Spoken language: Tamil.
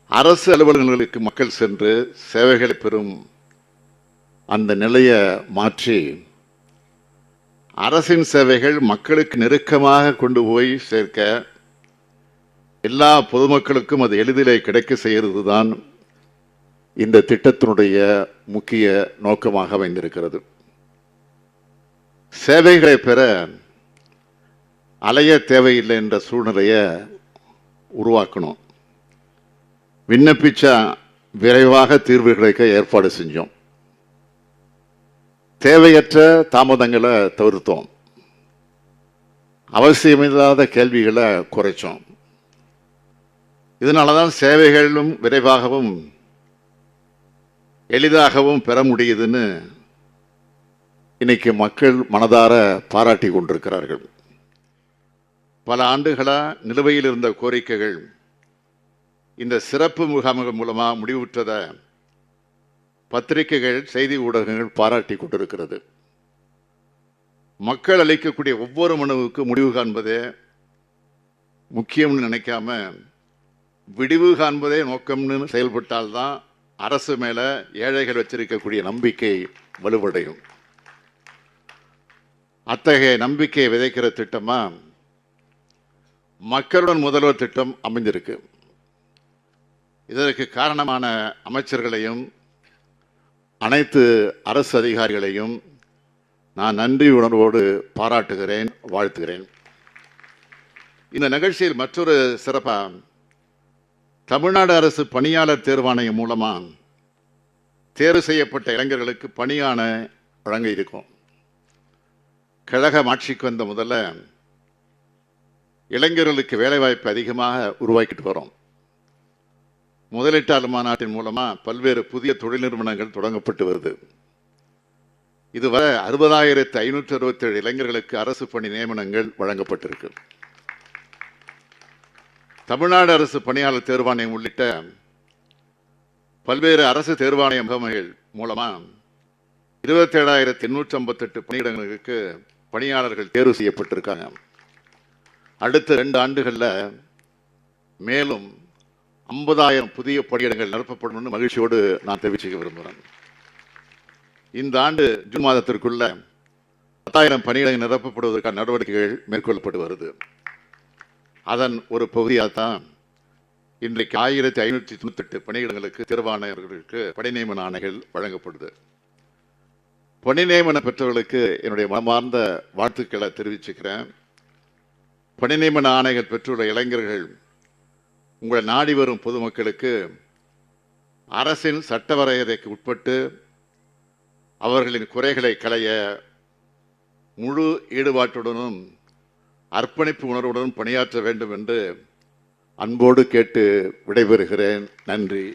அரசு அலுவலகங்களுக்கு மக்கள் சென்று சேவைகளை பெறும் அந்த நிலையை மாற்றி அரசின் சேவைகள் மக்களுக்கு நெருக்கமாக கொண்டு போய் சேர்க்க எல்லா பொதுமக்களுக்கும் அது எளிதிலே கிடைக்க செய்கிறது தான் இந்த திட்டத்தினுடைய முக்கிய நோக்கமாக அமைந்திருக்கிறது. சேவைகளை பெற அலைய தேவையில்லை என்ற சூழ்நிலையை உருவாக்கணும். விண்ணப்பிச்சா விரைவாக தீர்வு கிடைக்க ஏற்பாடு செஞ்சோம். தேவையற்ற தாமதங்களை தவிர்த்தோம். அவசியமில்லாத கேள்விகளை குறைச்சோம். இதனாலதான் சேவைகளும் விரைவாகவும் எளிதாகவும் பெற முடியுதுன்னு இன்னைக்கு மக்கள் மனதார பாராட்டி கொண்டிருக்கிறார்கள். பல ஆண்டுகளா நிலுவையில் இருந்த கோரிக்கைகள் இந்த சிறப்பு முகாம்கள் மூலமா முடிவுற்றத பத்திரிகைகள், செய்தி ஊடகங்கள் பாராட்டி கொண்டிருக்கிறது. மக்கள் அளிக்கக்கூடிய ஒவ்வொரு மனுவுக்கு முடிவு காண்பதே முக்கியம்னு நினைக்காம விடிவு காண்பதே நோக்கம்னு செயல்பட்டால்தான் அரசு மேல ஏழைகள் வச்சிருக்கக்கூடிய நம்பிக்கை வலுவடையும். அத்தகைய நம்பிக்கையை விதைக்கிற திட்டமா மக்களுடன் முதல்வர் திட்டம் அமைந்திருக்கு. இதற்கு காரணமான அமைச்சர்களையும் அனைத்து அரசு அதிகாரிகளையும் நான் நன்றி உணர்வோடு பாராட்டுகிறேன், வாழ்த்துகிறேன். இந்த நிகழ்ச்சியில் மற்றொரு சிறப்பா தமிழ்நாடு அரசு பணியாளர் தேர்வாணையம் மூலமா தேர்வு செய்யப்பட்ட இளைஞர்களுக்கு பணியான வழங்க இருக்கும். கழகம் ஆட்சிக்கு வந்த முதல்ல இளைஞர்களுக்கு வேலைவாய்ப்பு அதிகமாக உருவாக்கிட்டு வரோம். முதலீட்டாளர் மாநாட்டின் மூலமா பல்வேறு புதிய தொழில் நிறுவனங்கள் தொடங்கப்பட்டு வருது. இதுவரை 60,567 இளைஞர்களுக்கு அரசு பணி நியமனங்கள் வழங்கப்பட்டிருக்கு. தமிழ்நாடு அரசு பணியாளர் தேர்வாணையம் உள்ளிட்ட பல்வேறு அரசு தேர்வாணைய முகமைகள் மூலமா 27,858 பணியிடங்களுக்கு பணியாளர்கள் தேர்வு செய்யப்பட்டிருக்காங்க. அடுத்த 2 ஆண்டுகளில் மேலும் 50,000 புதிய பணியிடங்கள் நிரப்பப்படும் மகிழ்ச்சியோடு நான் தெரிவிச்சுக்க விரும்புகிறேன். இந்த ஆண்டு ஜூன் மாதத்திற்குள்ள 10,000 பணியிடங்கள் நிரப்பப்படுவதற்கான நடவடிக்கைகள் மேற்கொள்ளப்பட்டு வருது. அதன் ஒரு பகுதியாக தான் இன்றைக்கு 1,598 பணியிடங்களுக்கு தேர்வாணையர்களுக்கு பணி நியமன ஆணைகள் வழங்கப்படுது. பணி நியமனம் பெற்றவர்களுக்கு என்னுடைய மனமார்ந்த வாழ்த்துக்களை தெரிவிச்சுக்கிறேன். பணி நியமன ஆணைகள் பெற்றுள்ள இளைஞர்கள் உங்களை நாடி வரும் பொதுமக்களுக்கு அரசின் சட்ட வரையறைக்கு உட்பட்டு அவர்களின் குறைகளை களைய முழு ஈடுபாட்டுடனும் அர்ப்பணிப்பு உணர்வுடனும் பணியாற்ற வேண்டும் என்று அன்போடு கேட்டு விடைபெறுகிறேன். நன்றி.